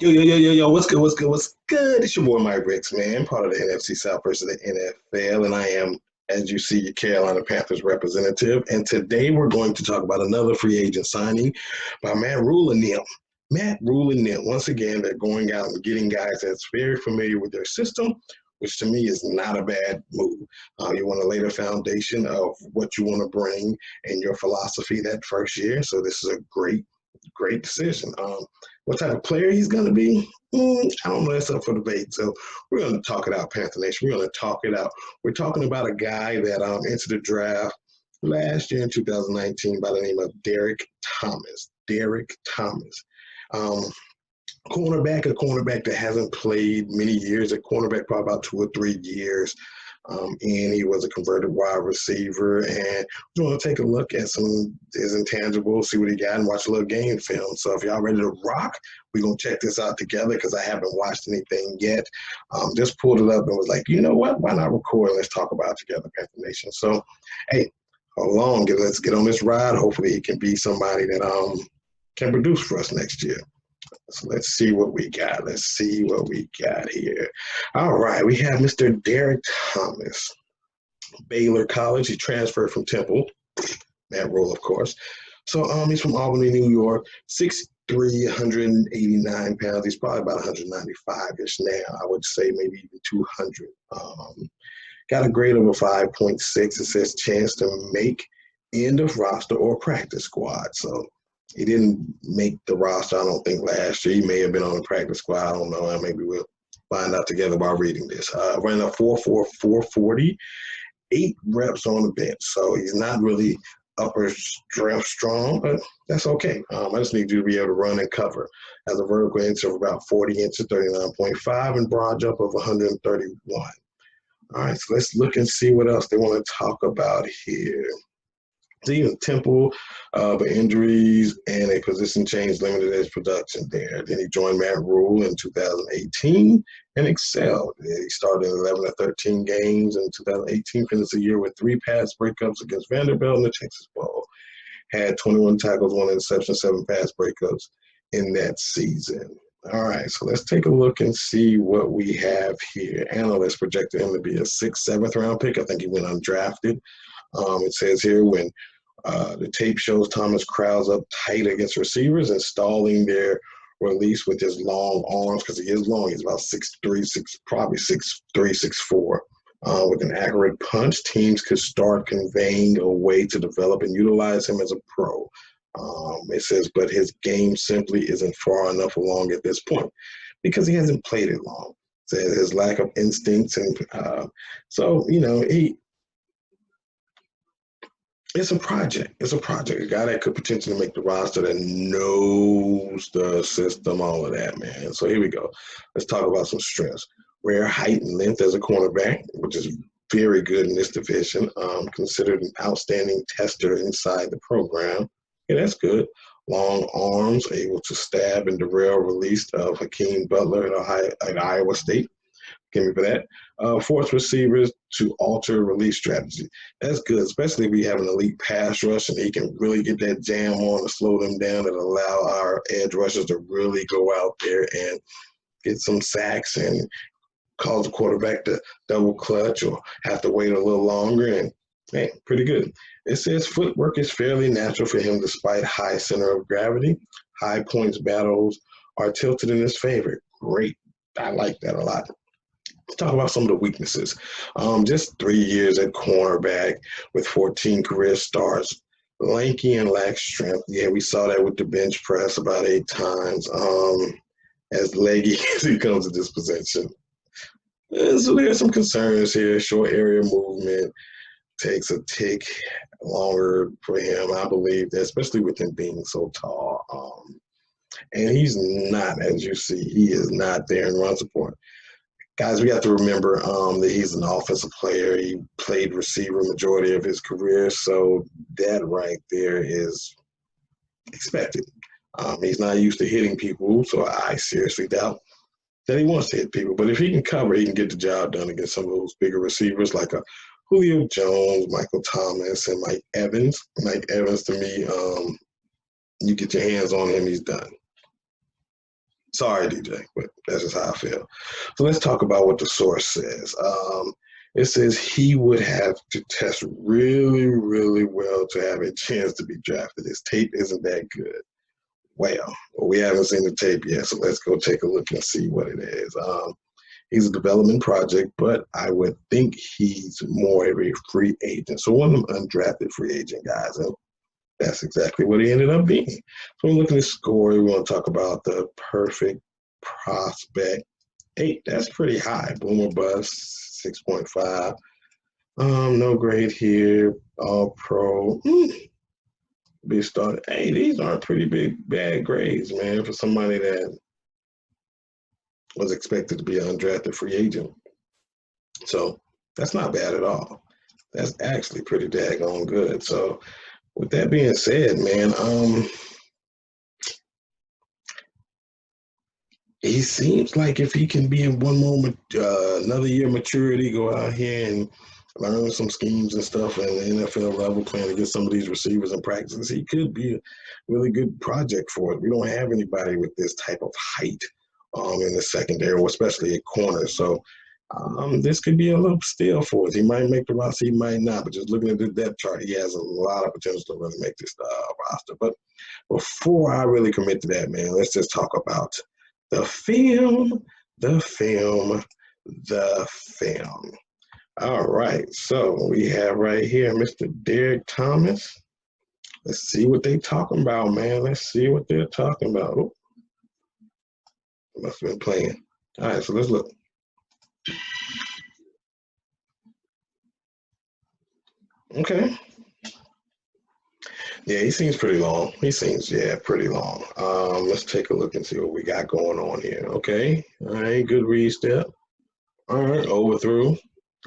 Yo, what's good? It's your boy Mike Ricks, man, part of the NFC South versus the NFL, and I am, as you see, your Carolina Panthers representative. And today we're going to talk about another free agent signing by Matt Rhule and them. Matt Rhule and them, once again, they're going out and getting guys that's very familiar with their system, which to me is not a bad move. You want to lay the foundation of what you want to bring and your philosophy that first year. So this is a great decision. What type of player he's going to be, I don't know. That's up for debate. So we're going to talk it out, Panther Nation. We're going to talk it out. We're talking about a guy that entered the draft last year in 2019 by the name of Derrek Thomas. Derrek Thomas. A cornerback that hasn't played many years at cornerback, probably about 2 or 3 years. And he was a converted wide receiver. And we're going to take a look at some of his intangibles, see what he got, and watch a little game film. So if y'all ready to rock, we're going to check this out together because I haven't watched anything yet. Just pulled it up and was like, you know what? Why not record? Let's talk about it together, Panther Nation. So, hey, hold on. Let's get on this ride. Hopefully he can be somebody that can produce for us next year. So let's see what we got. Let's see what we got here. All right, we have Mr. Derrek Thomas, Baylor College. He transferred from Temple, Matt Rhule, of course. So he's from Albany, New York, 6'3", 189 pounds. He's probably about 195-ish now. I would say maybe even 200. Got a grade of a 5.6. It says chance to make end of roster or practice squad. So he didn't make the roster, I don't think, last year. He may have been on the practice squad. I don't know. Maybe we'll find out together while reading this. Running a 4.4, 440, 8 reps on the bench. So he's not really upper strong, but that's okay. I just need you to be able to run and cover. Has a vertical inch of about 40 inches, 39.5, and broad jump of 131. All right, so let's look and see what else they want to talk about here. Even Temple, but injuries and a position change limited his production there. Then he joined Matt Rhule in 2018 and excelled. He started 11 of 13 games in 2018, finished the year with 3 pass breakups against Vanderbilt in the Texas Bowl. Had 21 tackles, 1 interception, 7 pass breakups in that season. All right, so let's take a look and see what we have here. Analysts projected him to be a 6th, 7th round pick. I think he went undrafted. It says here when the tape shows Thomas crowds up tight against receivers and stalling their release with his long arms because he is long. He's about 6'3", probably 6'3", 6'4". With an accurate punch, teams could start conveying a way to develop and utilize him as a pro. It says, but his game simply isn't far enough along at this point because he hasn't played it long. It says his lack of instincts and It's a project. It's a project. A guy that could potentially make the roster that knows the system, all of that, man. So here we go. Let's talk about some strengths. Rare height and length as a cornerback, which is very good in this division. Considered an outstanding tester inside the program. Yeah, that's good. Long arms, able to stab and derail release of Hakeem Butler at Iowa State. Give me for that. Force receivers to alter release strategy. That's good, especially if we have an elite pass rush and he can really get that jam on to slow them down and allow our edge rushers to really go out there and get some sacks and cause the quarterback to double clutch or have to wait a little longer. And, hey, pretty good. It says footwork is fairly natural for him despite high center of gravity. High points battles are tilted in his favor. Great. I like that a lot. Let's talk about some of the weaknesses. Just 3 years at cornerback with 14 career starts. Lanky and lacks strength. Yeah, we saw that with the bench press about 8 times. As leggy as he comes to this position. So there's some concerns here. Short area movement takes a tick longer for him, I believe, that, especially with him being so tall. And he's not, as you see, he is not there in run support. Guys, we have to remember that he's an offensive player. He played receiver majority of his career, so that right there is expected. He's not used to hitting people, so I seriously doubt that he wants to hit people. But if he can cover, he can get the job done against some of those bigger receivers like a Julio Jones, Michael Thomas, and Mike Evans. Mike Evans, to me, you get your hands on him, he's done. Sorry, DJ, but that's just how I feel. So let's talk about what the source says. It says he would have to test really, really well to have a chance to be drafted. His tape isn't that good. Well, we haven't seen the tape yet, so let's go take a look and see what it is. He's a development project, but I would think he's more of a free agent. So one of them undrafted free agent guys, and that's exactly what he ended up being. So we're looking at score. We want to talk about the perfect prospect. 8, that's pretty high. Boomer bust, 6.5. No grade here. All pro. Be started. Hey, these aren't pretty bad grades, man, for somebody that was expected to be an undrafted free agent. So that's not bad at all. That's actually pretty daggone good. So with that being said, man, he seems like if he can be in one more another year maturity, go out here and learn some schemes and stuff at the NFL level, playing against some of these receivers in practice, he could be a really good project for it. We don't have anybody with this type of height in the secondary, especially at corner. So this could be a little steal for us. He might make the roster, he might not. But just looking at the depth chart, he has a lot of potential to really make this roster. But before I really commit to that, man, let's just talk about the film, the film, the film. All right, so we have right here Mr. Derrek Thomas. Let's see what they talking about, man. Let's see what they're talking about. Oh, must have been playing. All right, so let's look. Okay. Yeah, he seems pretty long. He seems, yeah, pretty long. Let's take a look and see what we got going on here. Okay. All right, good read step. All right, overthrew.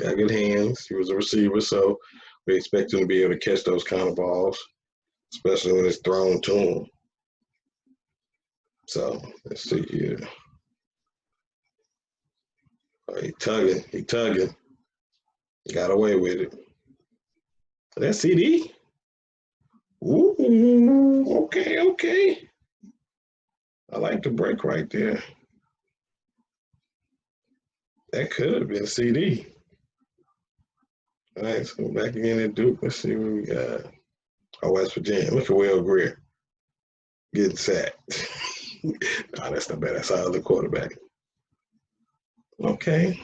Got good hands. He was a receiver, so we expect him to be able to catch those kind of balls, especially when it's thrown to him. So let's see here. Oh, he tugging. He tugging. Got away with it. That's CD. Ooh, okay, okay. I like the break right there. That could have been CD. All right, let's go back again at Duke. Let's see what we got. Oh, West Virginia. Look at Will Greer getting sacked. No, that's not bad. That's our other quarterback. Okay.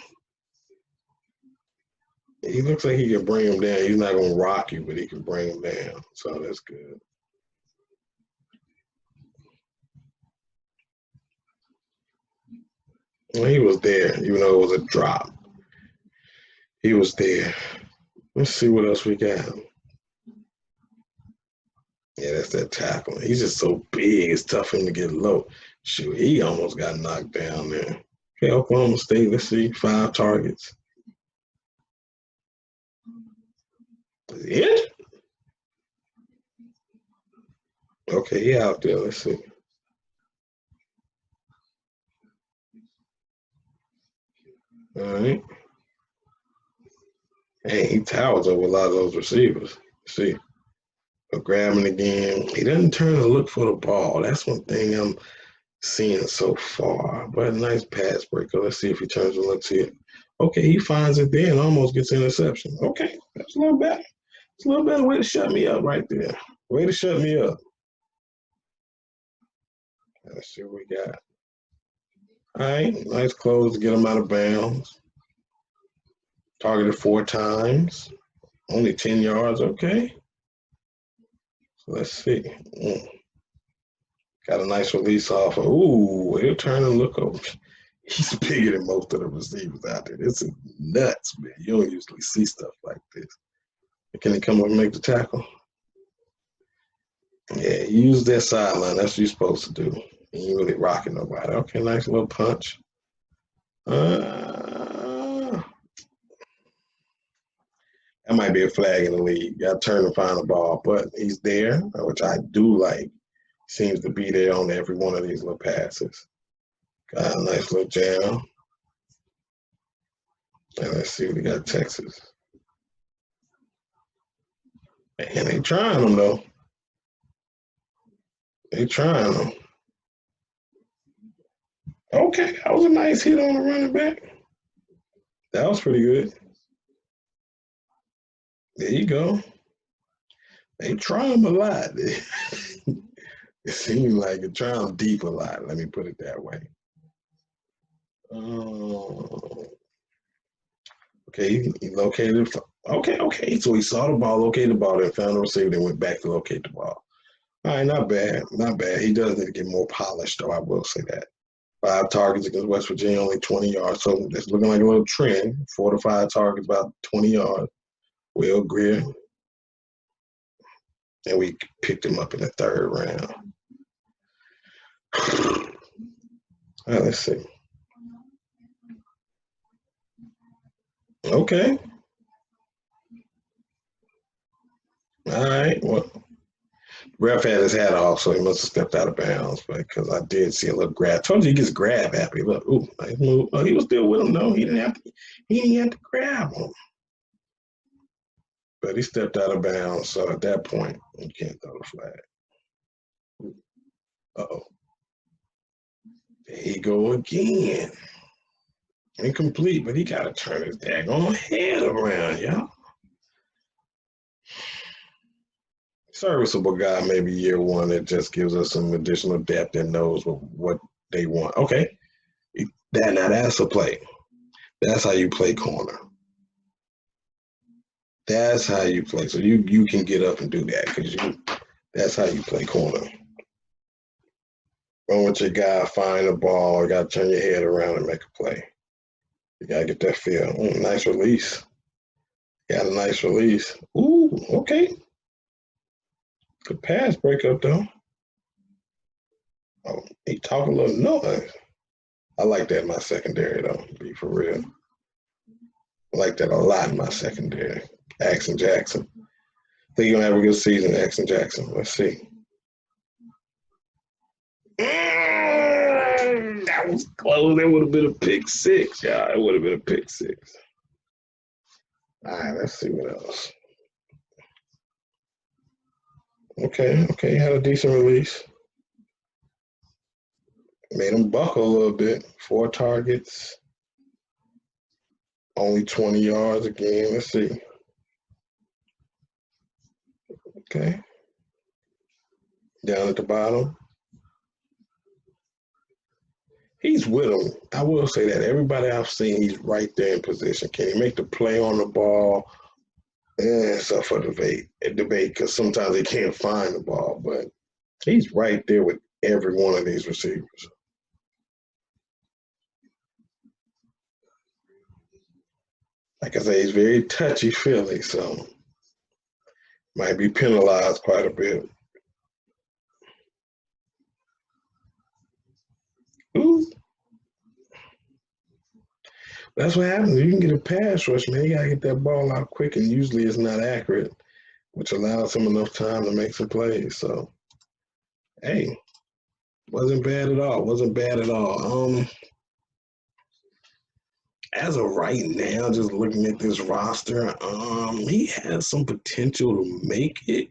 He looks like he can bring him down. He's not going to rock you, but he can bring him down. So that's good. Well, he was there, even though it was a drop. He was there. Let's see what else we got. Yeah, that's that tackle. He's just so big. It's tough for him to get low. Shoot, he almost got knocked down there. Okay, Oklahoma State, let's see. 5 targets. Is it? Okay, he out there. Let's see. All right. Hey, he towers over a lot of those receivers. See, but grabbing again. He doesn't turn and look for the ball. That's one thing I'm seeing so far. But a nice pass breaker. Let's see if he turns and looks here. Okay, he finds it there and almost gets an interception. Okay, that's a little better. It's a little better way to shut me up right there. Way to shut me up. Let's see what we got. All right, nice close to get him out of bounds. Targeted 4 times. Only 10 yards. Okay. So let's see. Got a nice release off. Ooh, he'll turn and look over. He's bigger than most of the receivers out there. This is nuts, man. You don't usually see stuff like this. Can he come up and make the tackle? Yeah, use that sideline. That's what you're supposed to do. You ain't really rocking nobody. Okay, nice little punch. That might be a flag in the league. Got to turn and find the ball, but he's there, which I do like. Seems to be there on every one of these little passes. Got a nice little jam. And let's see, we got Texas. And they trying them, though. They trying them. Okay, that was a nice hit on the running back. That was pretty good. There you go. They try him a lot. It seems like it try him deep a lot. Let me put it that way. Okay, he located. Okay. So he saw the ball, located the ball, then found the receiver, then went back to locate the ball. All right, not bad, not bad. He does need to get more polished, though. I will say that. 5 targets against West Virginia, only 20 yards. So it's looking like a little trend. 4 to 5 targets, about 20 yards. Will Greer, and we picked him up in the 3rd round. All right, let's see. Okay. All right. Well, ref had his hat off, so he must have stepped out of bounds. Because I did see a little grab. I told you he gets grab happy. Look, ooh, nice move. Oh, he was still with him. No, he didn't have to. He didn't have to grab him. But he stepped out of bounds. So at that point, you can't throw the flag. Uh-oh. There you go again. Incomplete, but he got to turn his daggone head around, y'all. Serviceable guy, maybe year 1, that just gives us some additional depth and knows what they want. Okay, now that's a play. That's how you play corner. That's how you play. So you can get up and do that because that's how you play corner. Run with your guy, find the ball, you got to turn your head around and make a play. You got to get that feel. Nice release. Got a nice release. Ooh, okay. Good pass breakup, though. Oh, he talk a little noise. I like that in my secondary, though, to be for real. I like that a lot in my secondary. Axon Jackson. I think he's going to have a good season, Axon Jackson. Let's see. That was close. That would have been a pick 6. Yeah, it would have been a pick 6. All right, let's see what else. Okay, had a decent release. Made him buckle a little bit. 4 targets. Only 20 yards a game. Let's see. Okay. Down at the bottom. He's with him. I will say that. Everybody I've seen, he's right there in position. Can he make the play on the ball? It's up for debate because sometimes they can't find the ball, but he's right there with every one of these receivers. Like I say, he's very touchy-feely, so might be penalized quite a bit. Ooh. That's what happens. You can get a pass rush, man. You got to get that ball out quick, and usually it's not accurate, which allows him enough time to make some plays. So, hey, wasn't bad at all. As of right now, just looking at this roster, he has some potential to make it.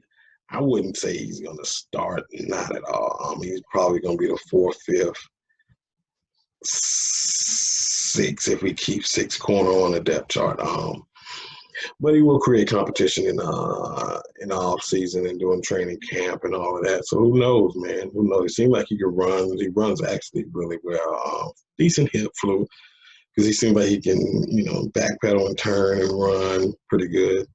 I wouldn't say he's going to start, not at all. He's probably going to be the 4th, 5th, 6 if we keep 6 corner on the depth chart. But he will create competition in the off season and doing training camp and all of that. So who knows, man? Who knows? It seems like he can run. He runs actually really well. Decent hip fluke. Because he seems like he can, backpedal and turn and run pretty good.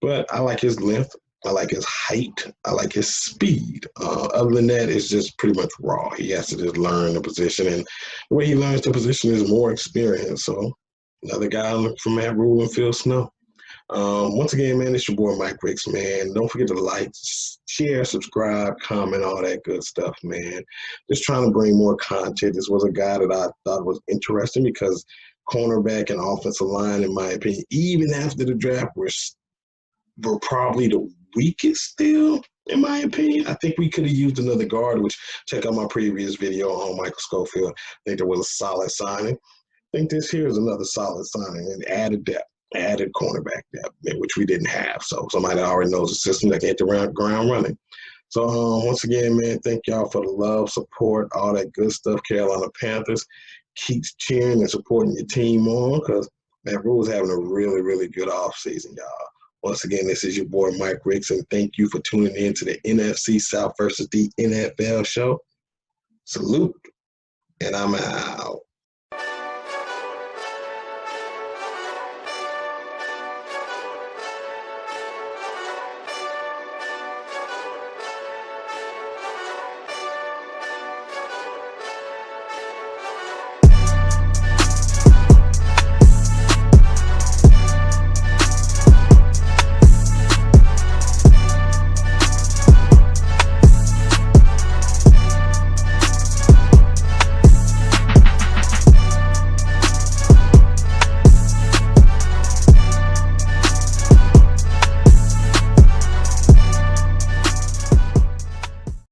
But I like his length. I like his height. I like his speed. Other than that, it's just pretty much raw. He has to just learn the position. And the way he learns the position is more experience. So another guy from Matt Rhule and Phil Snow. Once again, man, it's your boy Mike Bricks, man. Don't forget to like, share, subscribe, comment, all that good stuff, man. Just trying to bring more content. This was a guy that I thought was interesting because cornerback and offensive line, in my opinion, even after the draft, were probably the weakest still, in my opinion. I think we could have used another guard, which check out my previous video on Michael Schofield. I think there was a solid signing. I think this here is another solid signing and added depth. Added cornerback depth, which we didn't have. So somebody that already knows the system that can hit the ground running. So once again, man, thank y'all for the love, support, all that good stuff. Carolina Panthers, keep cheering and supporting your team on because, man, Rhule's having a really, really good offseason, y'all. Once again, this is your boy Mike Ricks, and thank you for tuning in to the NFC South versus the NFL show. Salute, and I'm out.